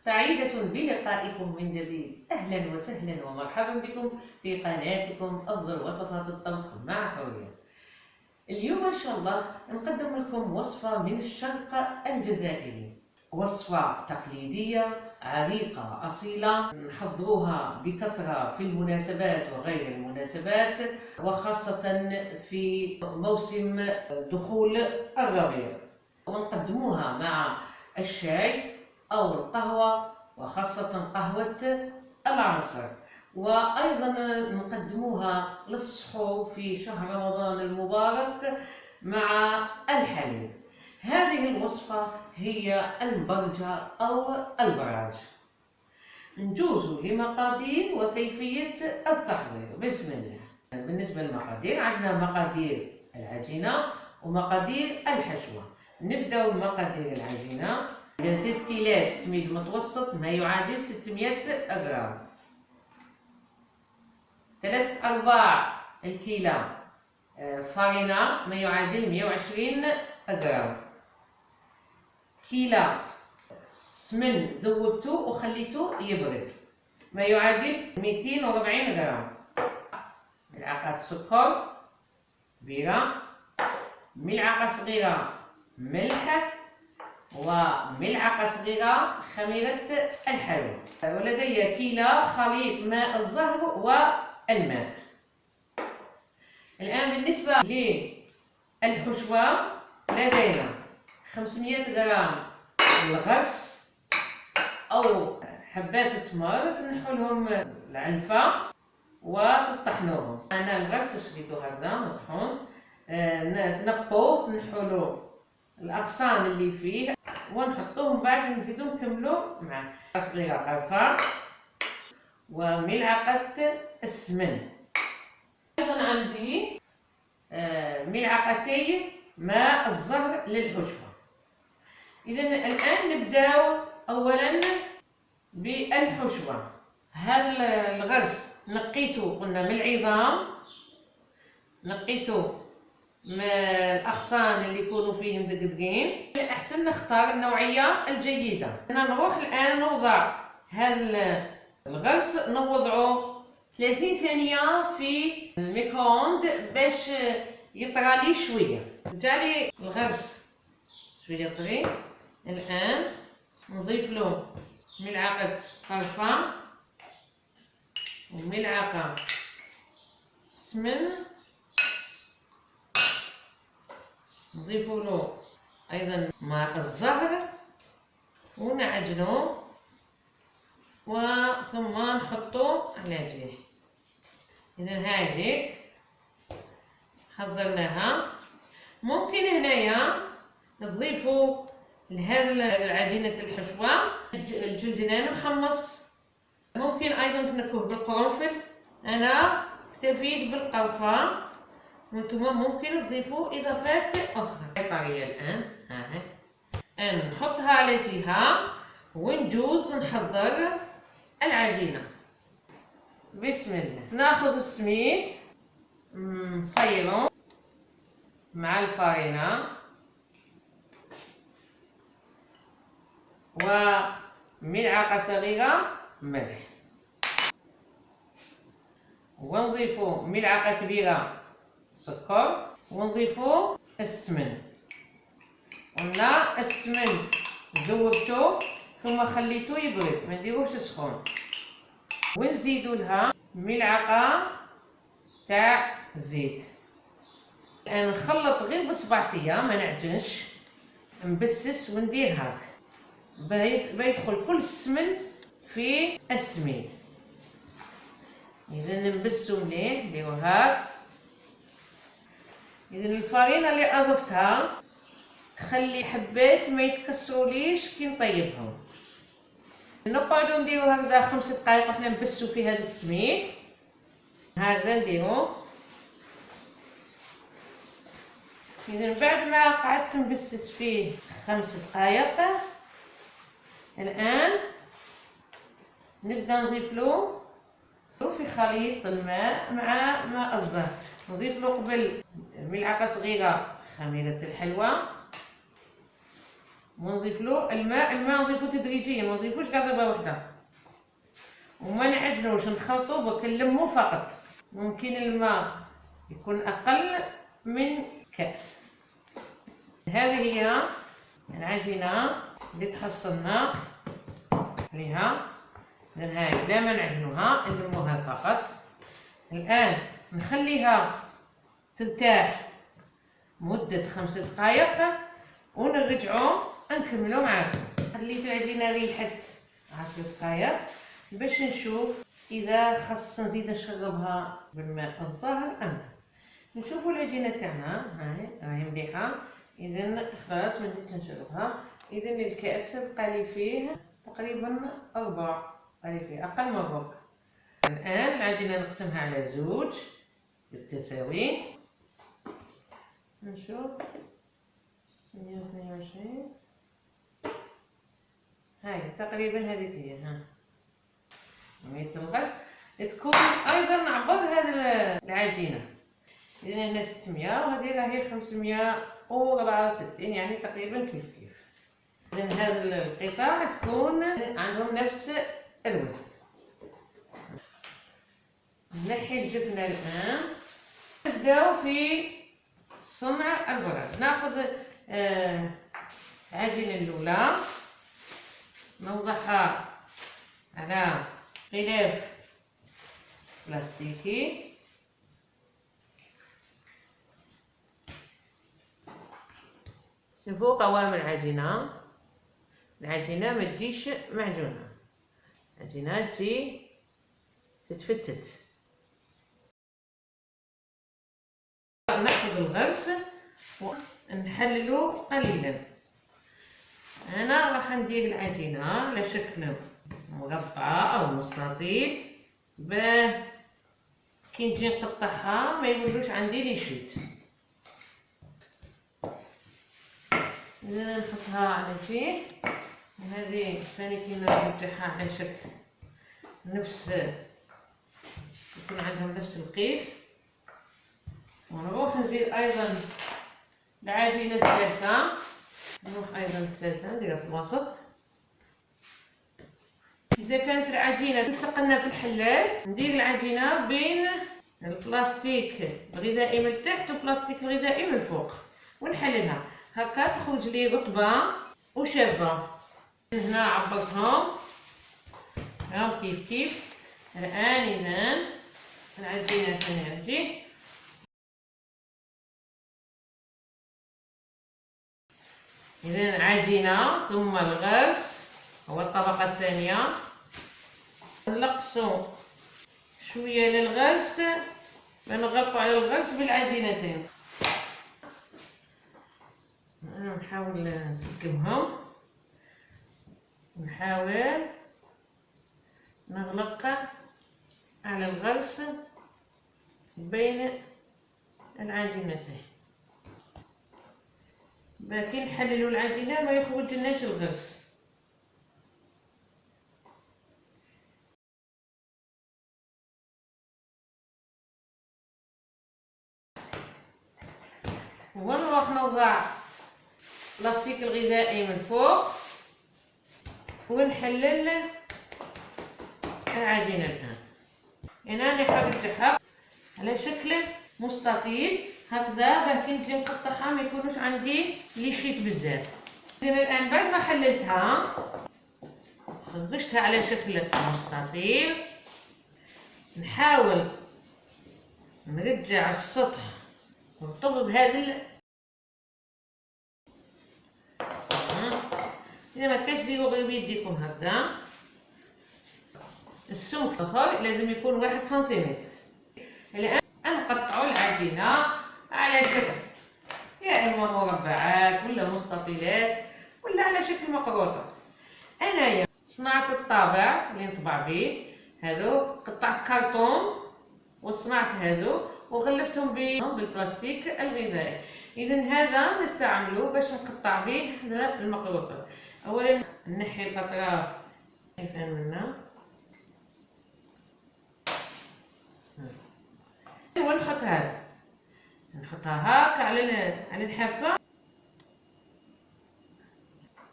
سعيدة بلقائكم من جديد. أهلا وسهلا ومرحبا بكم في قناتكم أفضل وصفات الطبخ مع حورية. اليوم إن شاء الله نقدم لكم وصفة من الشرق الجزائري، وصفة تقليدية عريقة أصيلة نحضروها بكثرة في المناسبات وغير المناسبات، وخاصة في موسم دخول الربيع، ونقدموها مع الشاي أو القهوة، وخاصة قهوة العصر. وأيضا نقدموها للسحور في شهر رمضان المبارك مع الحليب. هذه الوصفة هي المبرجة أو البراج. نجوز لمقادير وكيفية التحضير. بسم الله. بالنسبة للمقادير، عندنا مقادير العجينة ومقادير الحشوة. نبدأ بمقادير العجينة. 3 كيلات سميد متوسط ما يعادل 600 غرام. 3/4 الكيلة فارينة ما يعادل 120 غرام. كيلة سمن ذوبته وخليته يبرد ما يعادل 240 غرام. ملعقة سكر كبيرة، ملعقة صغيرة ملح، وملعقة صغيرة خميرة الحلوى. ولدي كيلة خليط ماء الزهر والماء. الآن بالنسبة للحشوة، لدينا 500 غرام الغرس أو حبات التمر، تنحولهم العنفة وتطحنوهم. أنا الغرس شريته هكذا مطحون، تنقوه تنحولو الأغصان اللي فيه ونحطوهم، بعد نزيدو نكملو مع صغيرة قرفة وملعقة السمن. أيضا عندي ملعقتي ماء الزهر للحشوة. إذا الآن نبداو أولا بالحشوة. هذا الغرس نقيته قلنا من العظام، نقيته من الأغصان اللي يكونوا فيهم دقدقين. الأحسن نختار النوعية الجيدة. أنا نروح الآن نوضع هذا الغرس، نوضعه 30 ثانية في الميكرووند باش يطرى لي شوية. جعلي الغرس شوية طري. الآن نضيف له ملعقة قرفة وملعقة سمن، نضيف له أيضا ماء الزهر ونعجنه، ثم نحطه على جهة. إذا هذيك حضرناها. ممكن هنايا نضيفوا لهذا العجينة الحشوة الجلجلان محمص، ممكن أيضا تنكوه بالقرنفل. أنا اكتفيت بالقرفة، وانتم ممكن تضيفوا إضافات أخرى. طرية الآن الآن نحطها على جهة ونجوز نحضر العجينة. بسم الله. ناخذ السميد نصيره مع الفارينة وملعقة صغيرة ملح، ونضيفو ملعقة كبيرة سكر، ونضيفو السمن. قلنا السمن ذوبته ثم خليته يبرد، ما نديروش سخون. ونزيدو لها ملعقة تاع زيت. الآن نخلط غير بصبعتيا، ما نعجنش، نبسس وندير هاك بيدخل كل السمن في السميد. إذا نبسو مليح، نديرو هاك. إذا الفارينة اللي أضفتها تخلي حبات ما يتكسروليش كي نطيبهم. نقعدو نديرو هكذا 5 دقائق وحنا نبسو في هذا السميد. هكذا نديرو. إذا بعد ما قعدت نبسس فيه 5 دقائق، الآن نبدأ نضيف له في خليط الماء مع ماء الزهر. نضيف له قبل ملعقة صغيرة خميرة الحلوى، ونضيف له الماء نضيفو تدريجيا، ما نضيفوش كاع ضربه واحده، وما نعجنوش، نخلطو وكنلمو فقط. ممكن الماء يكون اقل من كاس. هذه هي العجينه اللي تحصلنا عليها. إذن هاي لا ما نعجنوها، نلموها فقط. الآن نخليها ترتاح مدة 5 دقائق ونرجعو نكملو معاكم. خليت العجينة ريحت 10 دقائق باش نشوف إذا خص نزيد نشربها بالماء الزهر أم لا. نشوفو العجينة تاعنا هاي راهي مليحة، إذن خلاص ما نزيدش نشربها. إذن الكأس بقالي فيه تقريبا ربع، بقالي فيه أقل من ربع. الآن العجينة نقسمها على 2 بالتساوي. نشوف 122 هاي تقريبا هذيك هي. ها تبغى تكون أيضا عبر هذه العجينة. إذن هنا 600 وهذه راهي 564، يعني تقريبا كيف كيف. إذن هذه القطع تكون عندهم نفس الوزن. نحي الجبنة الآن. نبداو في صنع البراج. ناخذ العجينة الأولى نوضعها على غلاف بلاستيكي. شوفوا قوام العجينة. العجينة ما تجيش معجونة، العجينة تجي تتفتت. ناخذ الغرس ونحللو قليلا. انا راح ندير العجينه على شكل مربع او مستطيل، باه كي نجي نقطعها ما يولوش عندي لي شيت. نحطها على فيه، وهذه ثاني كي نرجعها على شكل نفس، يكون عندهم نفس القيس. ونروح نزيد ايضا العجينه الثالثه، نروح ايضا الثالثه نديرها في الوسط. اذا كانت العجينه تلصقنا في الحلال، ندير العجينه بين البلاستيك الغذائي من التحت والبلاستيك الغذائي من الفوق ونحللها هكا، تخرج لي رطبه وشابه. هنا عبرتهم راهم كيف كيف. الان اذا العجينه تنرجي. إذن العجينة ثم الغرس هو الطبقة الثانية. نقصو شوية للغرس، ونغطو على الغرس بالعجينتين. نحاول نسكبهم، نحاول نغلق على الغرس بين العجينتين، باكي نحللو العجينه ما يخرج لناش الغرس. ونروح نوضع البلاستيك الغذائي من فوق ونحلل العجينه الان. هنا نرجعها على شكل مستطيل هكذا، باه كي نجي نقطعها ما يكونوش عندي لي شيت بزاف. اذا الان بعد ما حللتها خرجتها على شكل مستطيل، نحاول نرجع السطح ونطب بهذا اذا ما كانش ديروا غير بيديكم هكذا. السمك لازم يكون 1 سنتيمتر. الان نقطعوا العجينه على شكل يا اما مربعات ولا مستطيلات ولا على شكل مقروطه. انايا صنعت الطابع اللي نطبع به، هذو قطعت كرتون وصنعت هذو وغلفتهم بالبلاستيك الغذائي. اذا هذا نستعملوه باش نقطع به المقروطه. اولا نحي الاطراف كيفان منا ونحط هذا، نحطها هاك على الحافه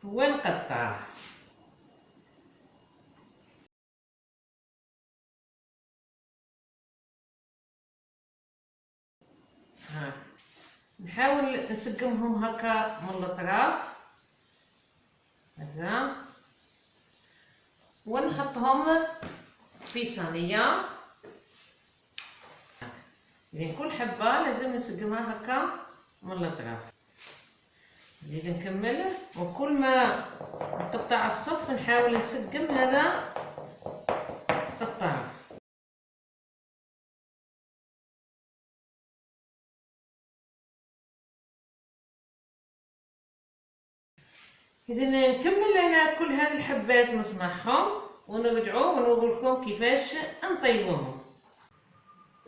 ونقطع. نحاول نسقمهم هكا من الاطراف هكذا، ونحطهم في صينيه. إذن كل حبه لازم نسقمها هكا من الاطراف. نزيد نكمل، وكل ما نقطع الصف نحاول نسقم هذا الطرف. إذا نكمل انا كل هذه الحبات نصنعهم ونرجعوا ونقول لكم كيفاش نطيبوهم.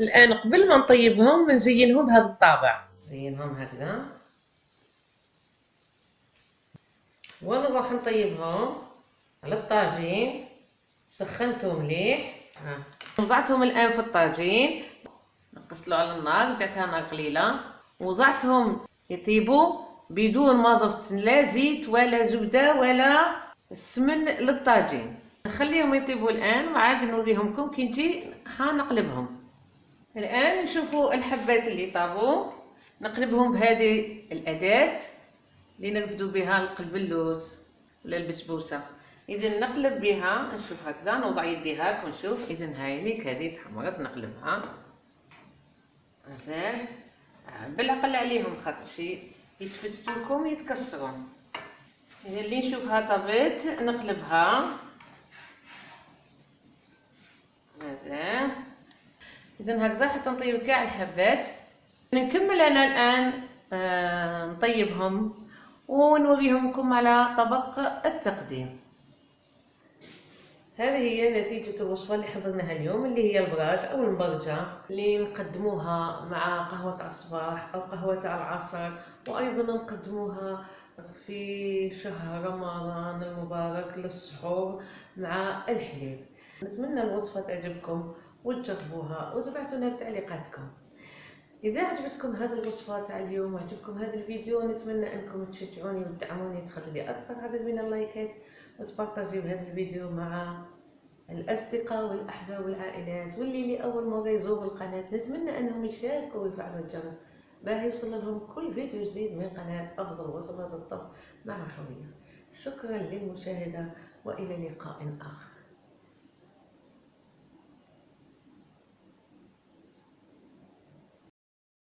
الان قبل ما نطيبهم نزينهم بهذا الطابع، نزينهم هكذا ونروح نطيبهم على الطاجين. سخنته مليح، وضعتهم الان في الطاجين، نقصلو على النار، جعتها نار قليله، وضعتهم يطيبوا بدون ما ضفت لا زيت ولا زبده ولا السمن للطاجين. نخليهم يطيبوا الان وعاد نوريهمكم كي نجي نقلبهم. الان نشوفوا الحبات اللي طابوا، نقلبهم بهذه الاداه اللي نرفدوا بها القلبلوس ولا البسبوسه. اذا نقلب بها، نشوف هكذا، نوضع يدي هاك ونشوف. اذا هاي ليك هذه تحمرت، نقلبها زين بالعقل عليهم خاطرشي يتفتتوا لكم يتكسروا. اذا اللي نشوفها طابت نقلبها زين. اذا هكذا حتى نطيب كاع الحبات. نكمل انا الان نطيبهم ونوريهمكم على طبق التقديم. هذه هي نتيجة الوصفة اللي حضرناها اليوم، اللي هي البراج أو المبرجة، اللي نقدموها مع قهوة الصباح أو قهوة العصر، وأيضا نقدموها في شهر رمضان المبارك للسحور مع الحليب. نتمنى الوصفة تعجبكم وتجربوها وتبعتونا بتعليقاتكم. إذا عجبتكم هذه الوصفة تاع اليوم وعجبكم هذا الفيديو، نتمنى أنكم تشجعوني وتدعموني، تخلوا لي أكثر عدد من اللايكات، وتبارطاجيو هذا الفيديو مع الأصدقاء والأحباب والعائلات. واللي لأول مرة يزوروا القناة نتمنى أنهم يشاركوا ويفعلوا الجرس باه يوصل لهم كل فيديو جديد من قناة أفضل وصفات الطبخ مع حورية. شكرا للمشاهدة وإلى لقاء آخر.